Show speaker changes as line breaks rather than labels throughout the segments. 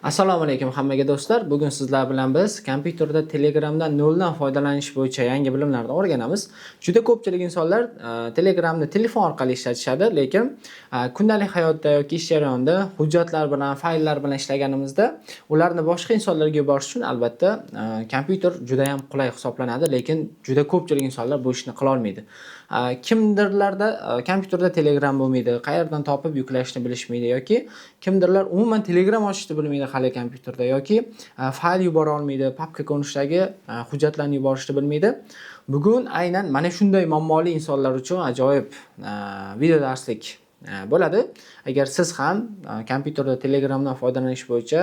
Assalomu alaykum hammaga do'stlar. Bugun sizlar bilan biz kompyuterda Telegramdan noldan foydalanish bo'yicha yangi bilimlarni o'rganamiz. Juda ko'pchilik insonlar Telegramni telefon orqali ishlatishadi, lekin kundalik hayotda yoki ish jarayonida hujjatlar bilan, fayllar bilan ishlaganimizda ularni boshqa insonlarga yuborish uchun albatta kompyuter juda ham qulay hisoblanadi, lekin juda ko'pchilik insonlar bu ishni qila olmaydi. Kimdirlarda kompyuterda Telegram bo'lmaydi, qayerdan topib yuklashni bilishmaydi yoki kimdirlar umuman Telegram ochishni bilmaydi hali kompyuterda yoki fayl yubora olmaydi, papka ko'rinishidagi hujjatlarni yuborishni bilmaydi. Bugun aynan mana shunday muammoli insonlar uchun ajoyib video darslik bo'ladi. Agar siz ham kompyuterda Telegramdan foydalanish bo'yicha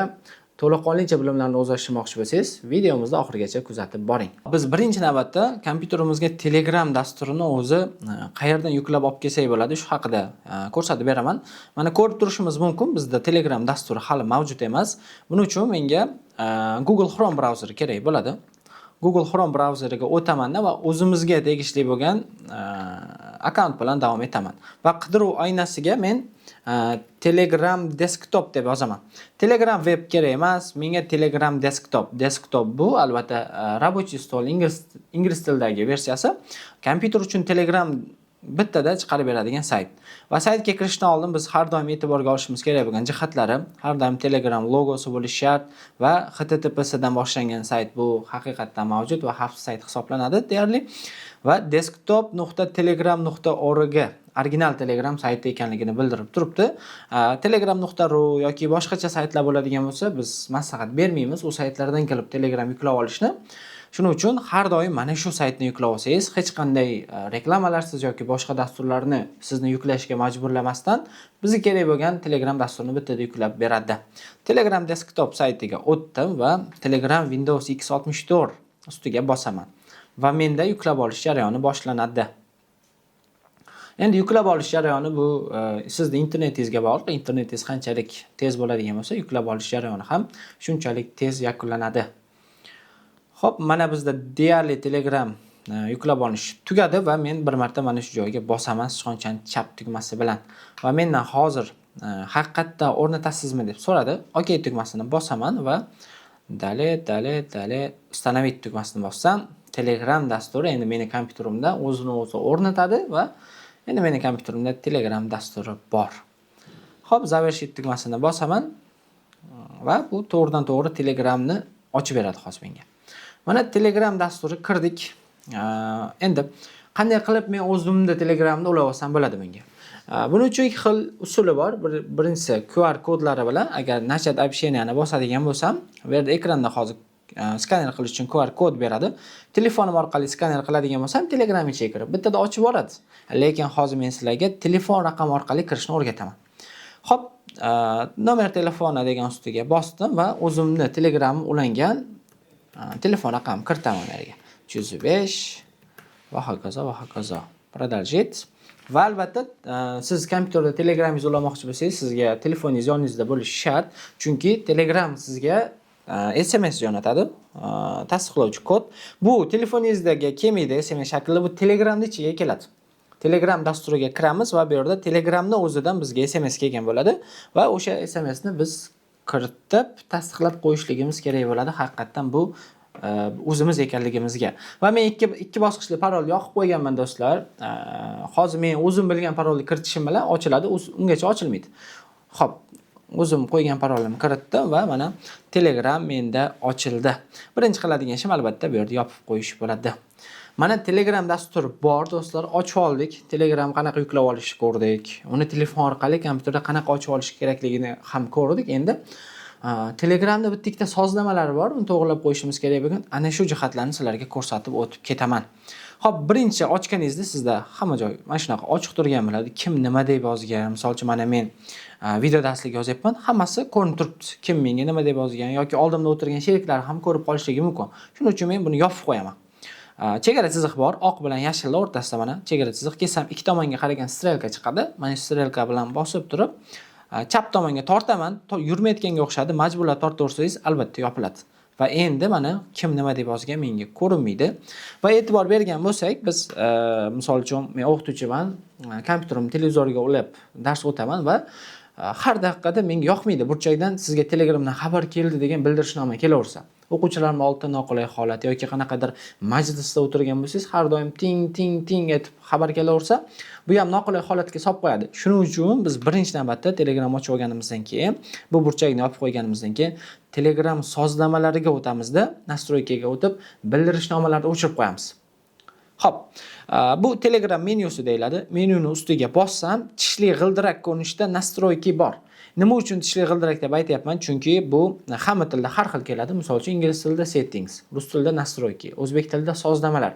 to'laqonlicha bilimlarni o'zlashtirmoqchi bo'lsangiz, videomizni oxirigacha kuzatib boring. Biz birinchi navbatda kompyuterimizga Telegram dasturini o'zi qayerdan yuklab olib kelsak bo'ladi, shu haqida ko'rsatib beraman. Mana ko'rib turishimiz mumkin, bizda Telegram dasturi hali mavjud emas. Buning uchun menga Google Chrome brauzeri kerak bo'ladi. Google Chrome brauzeriga o'taman va o'zimizga tegishli bo'lgan akkaunt bilan davom etaman. Va qidiruv oynasiga men Telegram desktop deb yozaman. Telegram web kerak emas, menga Telegram desktop. Desktop bu albatta рабочий stol ingliz tilidagi versiyasi. Kompyuter uchun Telegram bittada chiqarib beradigan sayt. Va saytga kirishdan oldin biz har doim e'tiborga olishimiz kerak bo'lgan jihatlari, har doim Telegram logosi bo'lishi shart va HTTPS dan boshlangan sayt bu haqiqatdan mavjud va xavfsiz sayt hisoblanadi deyarli. Va desktop.telegram.org original Telegram sayti ekanligini bildirib turibdi. Telegram.ru yoki boshqacha saytlar bo'ladigan bo'lsa, biz maslahat bermaymiz u saytlardan kelib Telegram yuklab olishni. Shuning uchun har doim mana shu saytni yuklab olsangiz, hech qanday reklamalarsiz yoki boshqa dasturlarni sizni yuklashga majburlamasdan bizga kerak bo'lgan Telegram dasturini bittada yuklab beradi. Telegram desktop saytiga o'tdim va Telegram Windows X64 ustiga bosaman va menda yuklab olish jarayoni boshlanadi. Endi yuklab olish jarayoni bu sizning internetingizga bog'liq. Internetingiz qanchalik tez bo'ladigan bo'lsa, yuklab olish jarayoni ham shunchalik tez yakunlanadi. Xo'p, mana bizda deyarli Telegram yuklab olish tugadi va men bir marta mana shu joyga bosaman sichqonchaning chap tugmasi bilan. Va mendan hozir haqiqatda o'rnatasizmi deb so'radi. OK tugmasini bosaman va dale uстановить tugmasini bossam, Telegram dasturi endi meni kompyuterimda o'zini o'zi o'rnatadi va endi meni kompyuterimda Telegram dasturi bor. Xo'p, завершить tugmasini bosaman va bu to'g'ridan to'g'ri Telegramni ochib beradi hozir menga. Mana Telegram dasturi kirdik. Endi qanday qilib men o'zimda Telegramni ulab olsam bo'ladi menga? Buning uchun ikki xil usuli bor. Birinchisi QR kodlari bilan agar начать общениeni bosadigan bo'lsam, bu yerda ekranda hozir skaner qilish uchun QR kod beradi. Telefonim orqali skaner qiladigan bo'lsam, Telegram ichiga kirib bittada ochib boradi. Lekin hozir men sizlarga telefon raqami orqali kirishni o'rgataman. Xo'p, nomer telefoni degan ustiga bosdim va o'zimni Telegram ulangan telefon raqamini kiritaman yerga. 305 va hokazo. Продолжить. Va albatta siz kompyuterda Telegramingizni ulamoqchi bo'lsangiz, sizga telefoningiz yoningizda bo'lishi shart, chunki Telegram sizga SMS jo'natadi, tasdiqlovchi kod. Bu telefoningizdagi kelmaydi SMS shaklida, bu Telegramning ichiga keladi. Telegram dasturiga kiramiz va bu yerda Telegramning o'zidan bizga SMS kelgan bo'ladi va o'sha SMSni biz kiritib tasdiqlab qo'yishligimiz kerak bo'ladi. Haqiqatan bu o'zimiz ekanligimizga. Va men ikki bosqichli parol yoqib qo'yganman do'stlar. Hozir men o'zim bilgan parolni kiritishim bilan ochiladi, ungacha ochilmaydi. Xo'p, o'zim qo'ygan parolimni kiritdim va mana Telegram menda ochildi. Birinchi qiladigan ishim albatta bu yerda yopib qo'yish bo'ladi. Mana Telegram dasturi bor do'stlar, ochib oldik. Telegram qanaqa yuklab olishni ko'rdik. Uni telefon orqali kompyuterda qanaqa ochib olish kerakligini ham ko'rdik. Endi Telegramda bitta ikkita sozlamalar bor, uni to'g'rilab qo'yishimiz kerak bo'lgan. Ana shu jihatlarni sizlarga ko'rsatib o'tib ketaman. Xo'p, birinchi ochganingizda sizda hamma joy mana shunaqa ochiq turgan bo'ladi. Kim nima deb yozgan? Masalan, mana men video darslik yozyapman, hammasi ko'rinib turibdi. Kim menga nima deb yozgan yoki oldimda o'tirgan sheriklar ham ko'rib qolishligi mumkin. Shuning uchun men buni yopib qo'yaman. Chegara chiziq bor, oq bilan yashillar o'rtasida mana chegara chiziq kessam ikki tomonga qaragan strelka chiqadi. Mana shu strelka bilan bosib turib, chap tomonga tortaman, yurmayotganga o'xshadi, majburlab tortaversangiz albatta yopiladi. Va endi mana kim nima deb yozgan menga ko'rinmaydi. Va e'tibor bergan bo'lsak, biz misol uchun men o'qituvchiman, kompyuterimni televizorga ulab dars o'taman va har daqiqada menga yoqmaydi burchakdan sizga Telegramdan xabar keldi degan bildirishnoma kelaversa. O'quvchilarning oldida noqulay holat yoki qanaqadir majlisda o'tirgan bo'lsangiz, har doim ting ting ting etib xabar kelaversa, bu ham noqulay holatga solib qo'yadi. Shuning uchun biz birinchi navbatda Telegram ochib olganimizdan keyin, bu burchakni yopib qo'yganimizdan keyin Telegram sozlamalariga o'tamizda, nastroykaga o'tib, bildirishnomalarni o'chirib qo'yamiz. Xo'p, bu Telegram menyusi deyiladi. Menyuni ustiga bossam, tishli g'ildirak ko'rinishda nastroyki bor. Nima uchun tishli g'ildirak deb aytayapman? Chunki bu hamma tilda har xil keladi. Misol uchun ingliz tilida settings, rus tilida nastroyki, o'zbek tilida sozlamalar.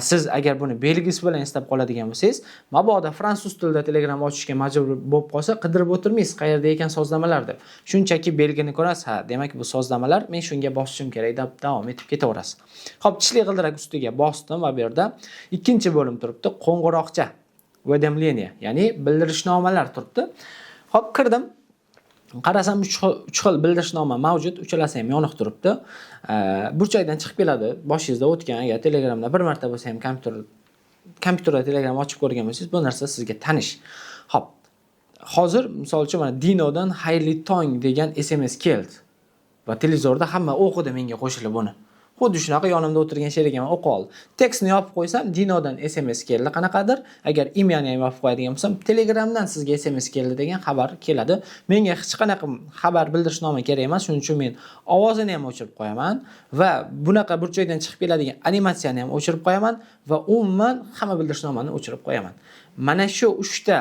Siz agar buni belgisi bilan istab qoladigan bo'lsangiz, mabodo fransuz tilida Telegram ochishga majbur bo'lib qolsa, qidirib o'tirmaysiz qayerda ekan sozlamalar deb. Shunchaki belgini ko'rasiz, ha, demak bu sozlamalar, men shunga bosishim kerak deb davom etib ketaverasiz. Xo'p, tishli g'ildirak ustiga bosdim va bu yerda ikkinchi bo'lim turibdi, qo'ng'iroqcha, уведомление, ya'ni bildirishnomalar turibdi. Xo'p, kirdim. Qarasam 3 xil bildirishnoma mavjud, uchalasi ham yoniq turibdi. Burchakdan chiqib keladi. Boshingizda o'tgan, agar Telegramda bir marta bo'lsa ham kompyuterda Telegram ochib ko'rgan bo'lsangiz, bu narsa sizga tanish. Xo'p. Hozir misol uchun mana Dinodan xayrli tong degan SMS keldi. Va televizorda hamma o'qidi menga qo'shilib buni. Xuddi shunaqa yonimda o'tirgan sherigim o'qib oldi. Tekstni yopib qo'ysam, Dinodan SMS keldi qanaqadir. Agar imyoni ham yopib qo'yadigan bo'lsam, Telegramdan sizga SMS keldi degan xabar keladi. Menga hech qanaqa xabar bildirishnoma kerak emas, shuning uchun men ovozini ham o'chirib qo'yaman va bunaqa burchakdan chiqib keladigan animatsiyani ham o'chirib qo'yaman va umuman hamma bildirishnomani o'chirib qo'yaman. Mana shu 3 ta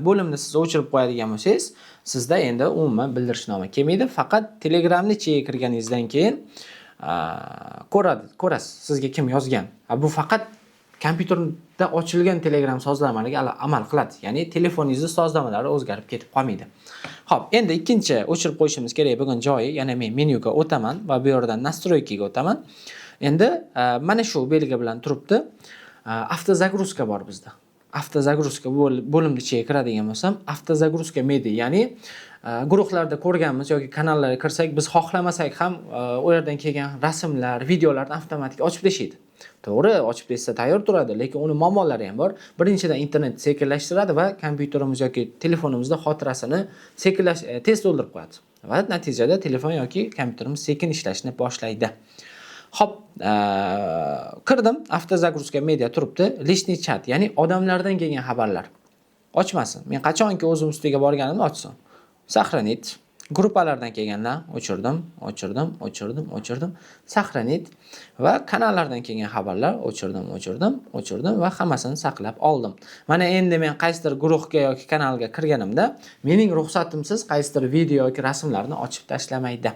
bo'limni siz o'chirib qo'yadigan bo'lsangiz, sizda endi umuman bildirishnoma kelmaydi. Faqat Telegramni ichiga kirganingizdan keyin ko'rasiz sizga kim yozgan. Bu faqat kompyuterda ochilgan Telegram sozlamalariga amal qiladi. Ya'ni telefoningizning sozlamalari o'zgarib ketib qolmaydi. Xo'p, endi ikkinchi o'chirib qo'yishimiz kerak bo'lgan joyi, yana men menyuga o'taman va bu yerdan nastroykaga o'taman. Endi mana shu belgi bilan turibdi. Avtozagruska bor bizda. Avtozagruska bo'limni ichiga kiradigan bo'lsam, avtozagruska media, ya'ni guruhlarda ko'rganmiz yoki kanallarga kirsak, biz xohlamasak ham u yerdan kelgan rasmlar, videolarni avtomatik ochib tashlaydi. To'g'ri, ochib tashsa tayyor turadi, lekin uni muammolari ham bor. Birinchidan internet sekinlashtiradi va kompyuterimiz yoki telefonimizda xotirasini tez to'ldirib qo'yadi. Va natijada telefon yoki kompyuterimiz sekin ishlashni boshlaydi. Xo'p, kirdim, avtozagruska media turibdi, lishniy chat, ya'ni odamlardan kelgan xabarlar. Ochmasin. Men qachonki o'zim ustiga borganimda ochsin. Saqlanit. Gruppalardan kelganlar o'chirdim. Saqlanit va kanallardan kelgan xabarlar o'chirdim va hammasini saqlab oldim. Mana endi men qaysidir guruhga yoki kanalga kirganimda, mening ruxsatimsiz qaysidir video yoki rasmlarni ochib tashlamaydi.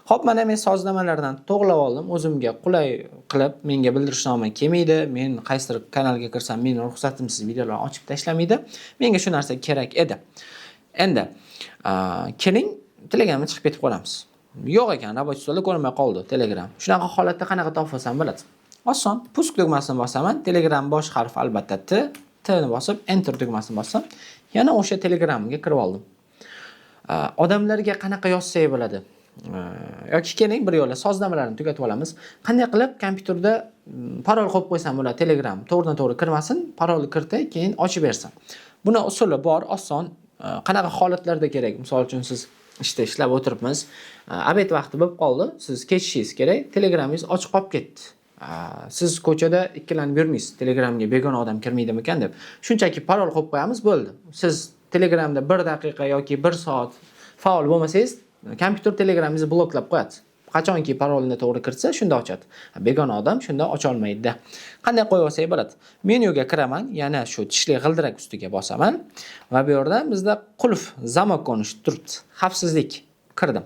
Xo'p, mana men sozlamalardan to'g'rilab oldim. O'zimga qulay qilib, menga bildirishnoma kelmaydi. Men qaysidir kanalga kirsam, meni ruxsatimsiz videolarni ochib tashlamaydi. Menga shu narsa kerak edi. Endi keling Telegramga chiqib ketib qolamiz. Yo'q ekan, rабочий stolda ko'rinmay qoldi Telegram. Shunaqa holatda qanaqa topsam bo'ladi? Oson, pusk tugmasini bosaman. Telegram bosh harf albatta T ni bosib, enter tugmasini bossam, yana o'sha Telegramga kirib oldim. Odamlarga qanaqa yozsak bo'ladi? Yoki keling bir yo'la sozlamalarni tugatib olamiz. Qanday qilib kompyuterda parol qo'yib qo'ysam bo'ladi Telegram to'g'ridan-to'g'ri kirmasin, parolni kiritay, keyin ochib bersin. Buni usuli bor, oson. Qanaqa holatlarda kerak? Misol uchun siz ishlab o'tiribmiz, obed vaqti bo'lib qoldi, siz ketishingiz kerak, Telegramingiz ochiq qolib ketdi. Siz ko'chada ikkilanib yurmaysiz, Telegramga begona odam kirmaydimi-ekan deb. Shunchaki parol qo'yib qo'yamiz, bo'ldi. Siz Telegramda 1 daqiqa yoki 1 soat faol bo'lmasangiz, kompyuter Telegramingizni bloklab qo'yadi. Qachonki parolni to'g'ri kiritsa, shunda ochadi. Begona odam shunda ocha olmaydi. Qanday qo'yib olsak bo'ladi? Menyuga kiraman, yana shu tishli g'ildirak ustiga bosaman va bu yerda bizda qulf, zamok ko'rinishi turibdi. Xavfsizlik kirdim.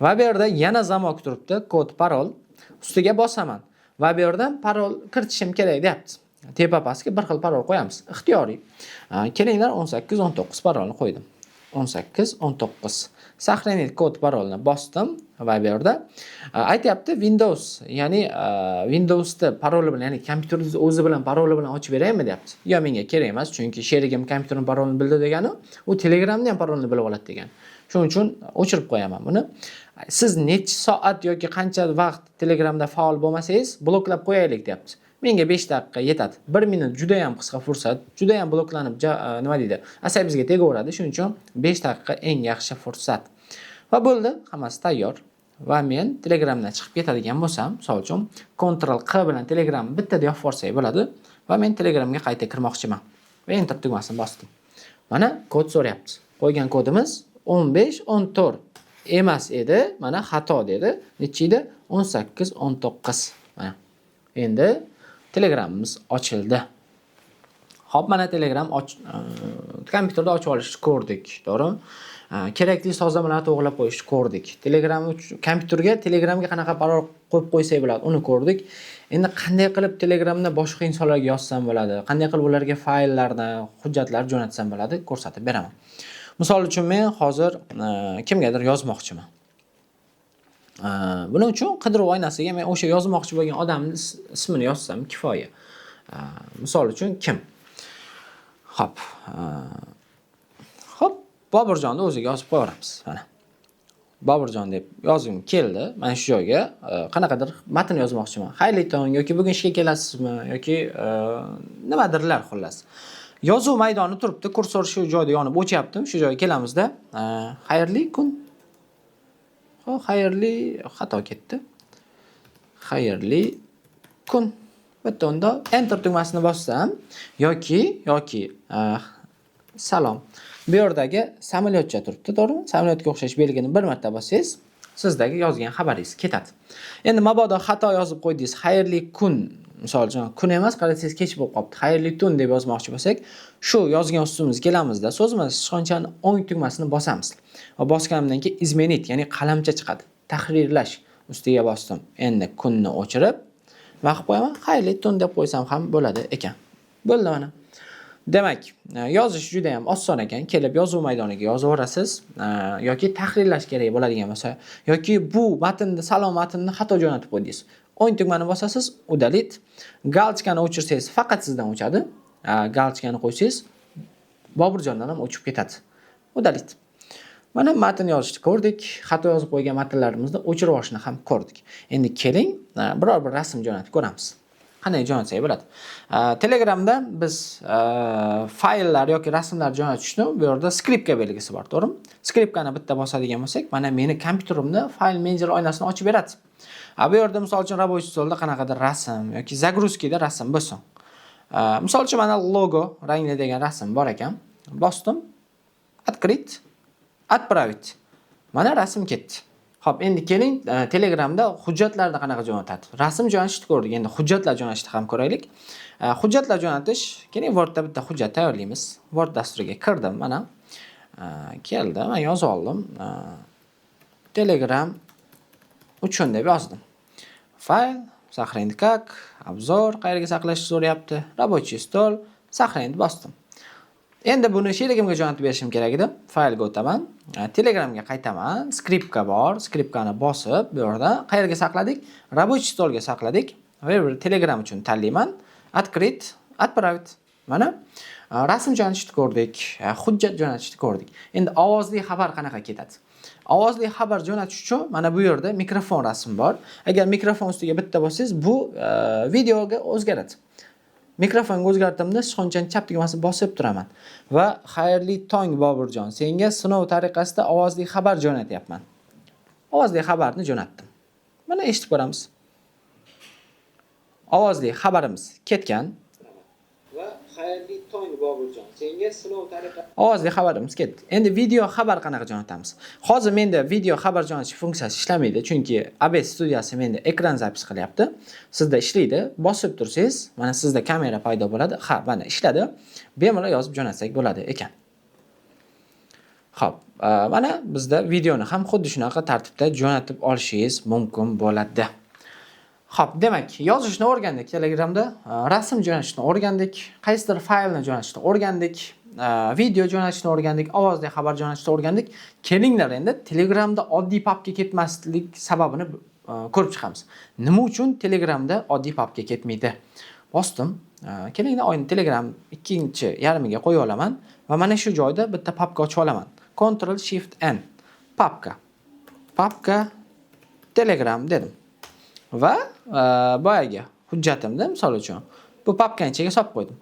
Va bu yerda yana zamok turibdi, kod, parol ustiga bosaman va bu yerdan parol kiritishim kerak deyapti. Tepa pastga bir xil parol qo'yamiz, ixtiyoriy. Kelinglar 18-19 parolni qo'ydim. 18-19. Saqlanit kod parolni bosdim va bu yerda aytayapti Windows, ya'ni Windowsda paroli bilan, ya'ni kompyuteringiz o'zi bilan paroli bilan ochib beraymi deyapti. Yo, menga kerak emas, chunki sherigim kompyuterning parolini bildi degani, u Telegramning ham parolini bilib oladi degan. Shuning uchun o'chirib qo'yaman buni. Siz necha soat yoki qancha vaqt Telegramda faol bo'lmasangiz, bloklab qo'yaylik deyapti. Menga 5 daqiqa yetadi. 1 minut juda ham qisqa fursat, juda ham bloklanib nima deydi, asabimizga tegaveradi. Shuning uchun 5 daqiqa eng yaxshi fursat. Va bo'ldi, hammasi tayyor. Va men Telegramdan chiqib ketadigan bo'lsam, misol uchun Ctrl Q bilan Telegram bittada yopib yuborsak bo'ladi va men Telegramga qayta kirmoqchiman. Va Enter tugmasini bosdim. Mana kod so'rayapti. Qo'ygan kodimiz 15-14 emas edi. Mana xato dedi. Necha edi? 18-19. Mana. Endi Telegramimiz ochildi. Hop, mana Telegram kompyuterda ochib olishni ko'rdik, to'g'rimi? Kerakli sozlamalarni to'g'rilab qo'yishni ko'rdik. Kompyuterga Telegramga qanaqa parol qo'yib qo'ysak bo'ladi, uni ko'rdik. Endi qanday qilib Telegramda boshqa insonlarga yozsam bo'ladi, qanday qilib ularga fayllarni, hujjatlarni jo'natsam bo'ladi, ko'rsatib beraman. Misol uchun men hozir kimgadir yozmoqchiman. Buning uchun qidiruv oynasiga men o'sha yozmoqchi bo'lgan odamning ismini yozsam kifoya. Misol uchun kim? Hop. Boburjonni o'ziga yozib qo'yamiz. Mana. Boburjon deb yozim keldi. Mana shu joyga qanaqadir matn yozmoqchiman. Xayrli tong yoki bugun ishga kelasizmi yoki nimadirlar xullas. Yozuv maydoni turibdi, kursor shu joyda yonib o'chyaptim. Shu joyga kelamizda, xayrli kun. Xayrli xato ketdi. Xayrli kun. Bitta unda enter tugmasini bossam yoki salom. Bu yerdagi samolyotcha turibdi, to'g'rimi? Samolyotga o'xshash belgini bir marta bossangiz, sizdagi yozgan xabaringiz ketadi. Endi mabodo xato yozib qo'ydingiz, xayrli kun, misol uchun kun emas, qarasangiz kech bo'lib qopti. Xayrli tun deb yozmoqchi bo'lsak, shu yozgan ustimizga kelamizda, so'zma sichqonchani o'ng tugmasini bosamiz. Va bosganimdan keyin izmenit, ya'ni qalamcha chiqadi. Tahrirlash ustiga bosdim. Endi kunni o'chirib va qilib qo'yaman. Xayrli tun deb qo'ysam ham bo'ladi ekan. Bo'ldi mana. Demak, yozish juda ham oson ekan. Kelib yozuv maydoniga yozaverasiz yoki tahrirlash kerak bo'ladigan bo'lsa yoki bu matnni, salom matnini xato jo'natib qo'ydingiz. O'ng tugmani bosasiz, udalit. Galchkani o'chirsangiz faqat sizdan o'chadi. Galchkani qo'ysangiz Boburjondan ham o'chib ketadi. Udalit. Mana matn yozishni ko'rdik. Xato yozib qo'ygan matnlarimizni o'chirib olishni ham ko'rdik. Endi keling, biror bir rasm jo'natib ko'ramiz. Qanday jo'natsak bo'ladi? Telegramda biz fayllar yoki rasmlar jo'natishni bu yerda skripka belgisi bor, to'g'rimi? Skripkani bitta bosadigan bo'lsak, mana meni kompyuterimda fayl menejer oynasini ochib beradi. Bu yerda misol uchun рабочий stolda qanaqadir rasm yoki загрузкада rasm bo'lsin. Misol uchun mana logo rangli degan rasm bor ekan. Bosdim. Открыть, отправить. Mana rasm ketdi. Xo'p, endi keling, Telegramda hujjatlarni qanaqa jo'natadi? Rasm jo'natishni ko'rdik, endi hujjatlar jo'natishni ham ko'raylik. Hujjatlar jo'natish, keling Wordda bitta hujjat tayyorlaymiz. Word dasturiga kirdim, mana. Keldi, men yozib oldim. Telegram uchun deb yozdim. Fayl, сохранить как, obzor, qayerga saqlashni so'rayapti. Рабочий stol, сохранить bosdim. Endi buni sherigimga jo'natib berishim kerak edi. Faylga o'taman. Telegramga qaytaman. Skripka bor. Skripkani bosib, bu yerda qayerga saqladik? Рабочий stolga saqladik. Va Telegram uchun tanlayman. Открыть, отправить. Mana rasm jo'natishni ko'rdik, hujjat jo'natishni ko'rdik. Endi ovozli xabar qanaqa ketadi? Ovozli xabar jo'natish uchun mana bu yerda mikrofon rasmi bor. Agar mikrofon ustiga bitta bossangiz, bu videoga o'zgaradi. Mikrofonga o'zgartimda sichqonchani chap tugmasini bosib turaman va xayrli tong Boburjon, senga sinov tariqasida ovozli xabar jo'natyapman. Ovozli xabarni jo'natdim. Mana eshitib ko'ramiz. Ovozli xabarimiz ketgan va xayrli tong Boburjon, senga sinov tariqasida ovozli xabarimiz ketdi. Endi video xabar qanaqa jo'natamiz? Hozir menda video xabar jo'natish funksiyasi ishlamaydi, chunki OBS studiyasi menda ekran zapis qilyapti. Sizda ishlaydi. Bosib tursangiz, mana sizda kamera paydo bo'ladi. Ha, mana ishladi. Bemalol yozib jo'natsak bo'ladi ekan. Xo'p, mana bizda videoni ham xuddi shunaqa tartibda jo'natib olishingiz mumkin bo'ladi. Xo'p, demak, yozishni o'rgandik Telegramda, rasm jo'natishni o'rgandik, qaysidir faylni jo'natishni o'rgandik, video jo'natishni o'rgandik, ovozli xabar jo'natishni o'rgandik. Kelinglar endi Telegramda oddiy papka ketmaslik sababini ko'rib chiqamiz. Nima uchun Telegramda oddiy papka ketmaydi? Bosdim. Kelinglar oyni Telegram ikkinchi yarmiga qo'yib olaman va mana shu joyda bitta papka ochib olaman. Ctrl Shift N. Papka. Papka Telegram dedim. Va boyaga hujjatimni misol uchun bu papkani ichiga solib qo'ydim.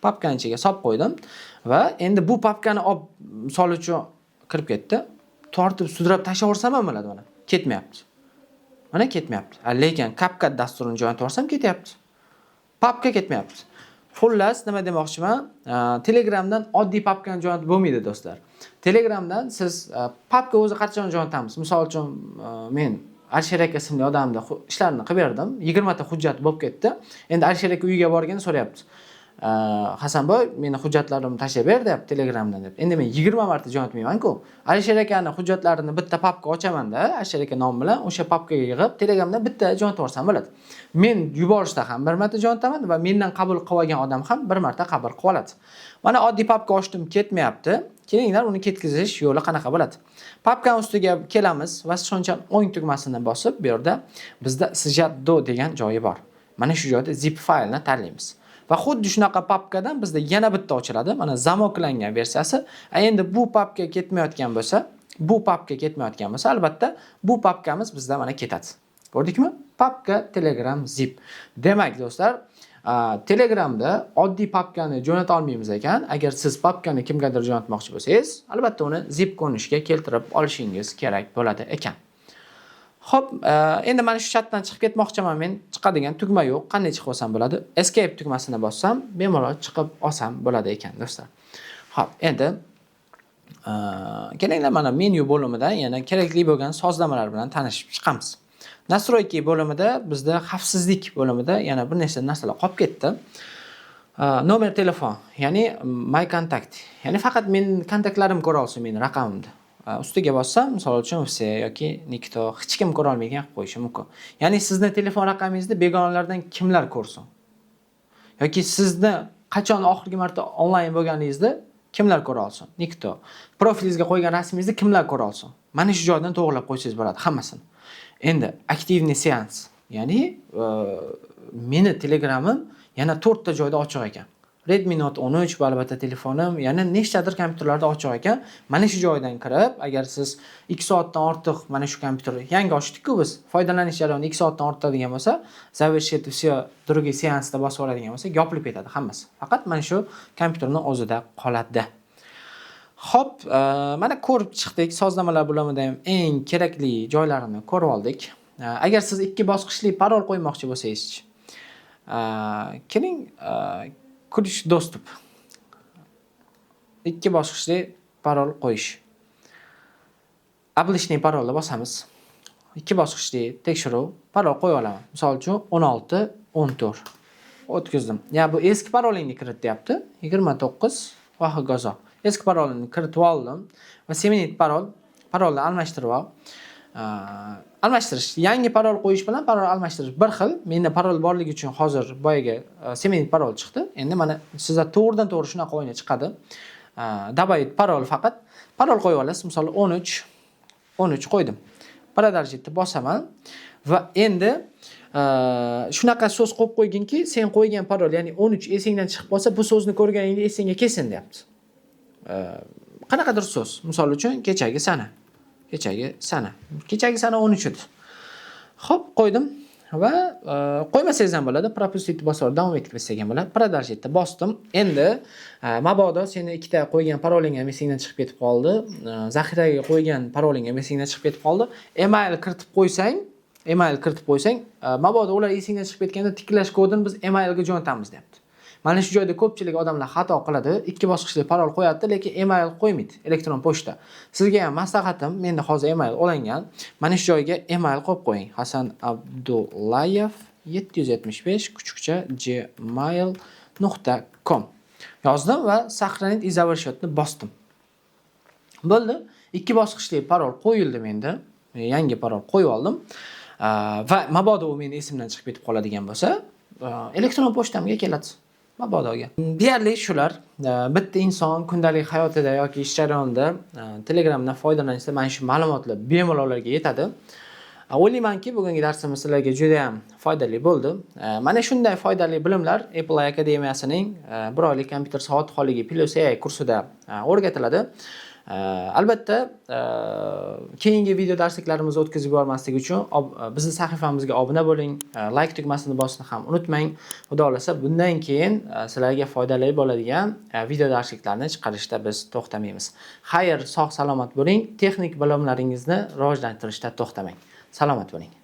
Papkani ichiga solib qo'ydim va endi bu papkani olib misol uchun kirib ketdi. Tortib sudrab tashlaversam ham bo'ladi mana. Ketmayapti. Mana ketmayapti. Lekin CapCut dasturini jo'natib yuborsam ketyapti. Papka ketmayapti. Xullas, nima demoqchiman? Telegramdan oddiy papkani jo'natib bo'lmaydi do'stlar. Telegramdan siz papka o'zi qachon jo'natamiz? Misol uchun men Alisher aka ismli odamni ishlarini qilib berdim. 20 ta hujjat bo'lib ketdi. Endi Alisher aka uyiga borganda so'rayapti. Hasanboy, meni hujjatlarimni tashlab ber deb Telegramdan deb. Endi men 20 marta jo'natmayman-ku. Alisher akani hujjatlarini bitta papka ochaman-da, Alisher aka nomi bilan o'sha papkaga yig'ib Telegramdan bitta jo'natib yuborsam bo'ladi. Men yuborishda ham bir marta jo'nataman va mendan qabul qilib olgan odam ham bir marta qabul qilib oladi. Mana oddiy papka ochdim, ketmayapti. Kelinglar, uni ketkizish yo'li qanaqa bo'ladi? Papkani ustiga kelamiz va shuncha o'ng tugmasini bosib, bu yerda bizda sjatdo degan joyi bor. Mana shu joyda zip faylni tanlaymiz. Va xuddi shunaqa papkadan bizda yana bitta ochiladi. Mana zamoklangan versiyasi. Endi bu papka ketmayotgan bo'lsa, albatta bu papkamiz bizda mana ketadi. Ko'rdikmi? Papka Telegram zip. Demak, do'stlar, Telegramda oddiy papkani jo'nata olmaymiz ekan. Agar siz papkani kimgadir jo'natmoqchi bo'lsangiz, albatta uni zip ko'rinishga keltirib olishingiz kerak bo'ladi ekan. Xo'p, endi mana shu chatdan chiqib ketmoqchiman men. Chiqadigan tugma yo'q. Qanday chiqib olsam bo'ladi? Escape tugmasini bossam, bemalol chiqib olsam bo'ladi ekan, do'stlar. Xo'p, endi kelinglar mana menu bo'limidan yana kerakli bo'lgan sozlamalar bilan tanishib chiqamiz. Настройки bo'limida bizda xavfsizlik bo'limida yana bir nechta narsalar qolib ketdi. Nomer telefon, ya'ni my contact. Ya'ni faqat men kontaktlarim ko'ra olsin meni raqamimni. Ustiga bossam, misol uchun vse yoki nikto hech kim ko'ra olmaydigan qilib qo'yishi mumkin. Ya'ni sizni telefon raqamingizni begonalardan kimlar ko'rsin? Yoki sizni qachon oxirgi marta onlayn bo'lganingizni kimlar ko'ra olsin? Nikto. Profilingizga qo'ygan rasmingizni kimlar ko'ra olsin? Mana shu joydan to'g'rilab qo'ysangiz bo'ladi hammasini. Endi aktivniy seans, ya'ni meni Telegramim yana 4 ta joyda ochiq ekan. Redmi Note 13 va albatta telefonim yana nechtadir kompyuterlarda ochiq ekan. Mana shu joydan kirib, agar siz 2 soatdan ortiq mana shu kompyuterni yangi ochdik-ku biz, foydalanish jarayoni 2 soatdan ortadigan bo'lsa, завершить все другие seansda bosib oladigan bo'lsa, yopilib ketadi hammasi. Faqat mana shu kompyuterning o'zida qoladi. Xo'p, mana ko'rib chiqdik, sozlamalar bo'limida ham eng kerakli joylarini ko'rib oldik. Agar siz 2 bosqichli parol qo'ymoqchi bo'lsangiz, keling, ключ доступ. 2 bosqichli parol qo'yish. Обличный parolni bosamiz. 2 bosqichli tekshiruv parol qo'ya olaman. Misol uchun 16 14 o'tkazdim. Ya bu eski parolingni kirit deyapti. 29 va hokazo. Eski parolni kiritib oldim va seminit parolni almashtirib ol. Almashtirish, yangi parol qo'yish bilan parol almashtirish bir xil. Menda parol borligi uchun hozir boyaga seminit parol chiqdi. Endi mana sizda to'g'ridan to'g'ri shunaqa o'yini chiqadi. Добавить parol faqat parol qo'yib olasiz. Misol 13 qo'ydim. Продолжить bosaman va endi shunaqa so'z qo'yib qo'yginki, sen qo'ygan parol, ya'ni 13 esingdan chiqib qolsa, bu so'zni ko'rganingda esingga kelsin deyapti. Qanaqadir so'z, misol uchun kechagi sana 13 edi. Xo'p, qo'ydim va qo'ymasangiz ham bo'ladi. Propustить bosib davom ettirsak ham bo'ladi. Продолжить bosdim. Endi mabodo seni ikkita qo'ygan paroling ham esingdan chiqib ketib qoldi. Zaxiraga qo'ygan paroling ham esingdan chiqib ketib qoldi. Email kiritib qo'ysang, mabodo ular esingdan chiqib ketganda tiklash kodini biz emailga jo'natamiz deyapti. Mana shu joyda ko'pchilik odamlar xato qiladi. 2 bosqichli parol qo'yadi, lekin email qo'ymaydi, elektron pochta. Sizga ham maslahatim, menda hozir email olingan. Mana shu joyga email qo'yib qo'ying. Hasan Abdullayev 775 gmail.com yozdim va сохранить и завершить bosdim. Bo'ldi. 2 bosqichli parol qo'yildi menda. Yangi parol qo'yib oldim. Va mabodo u meni esimdan chiqib ketib qoladigan bo'lsa, elektron pochtamga keladi. Mabodoga. Deyarli shular. Bitta inson kundalik hayotida yoki ish jarayonida Telegramdan foydalanishda mana shu ma'lumotlar bemalollarga yetadi. O'ylaymanki, bugungi darsimiz sizlarga juda ham foydali bo'ldi. Mana shunday foydali bilimlar Apple Akademiyasining 1 oylik kompyuter savodxonligi +AI kursida o'rgatiladi. Albatta, keyingi video darsliklarimizni o'tkazib yubormaslik uchun bizning sahifamizga obuna bo'ling, like tugmasini bosishni ham unutmang. Xudo xolasa bundan keyin sizlarga foydali bo'ladigan video darsliklarni chiqarishda biz to'xtamaymiz. Xayr, sog' salomat bo'ling, texnik bilimlaringizni rivojlantirishda to'xtamang. Salomat bo'ling.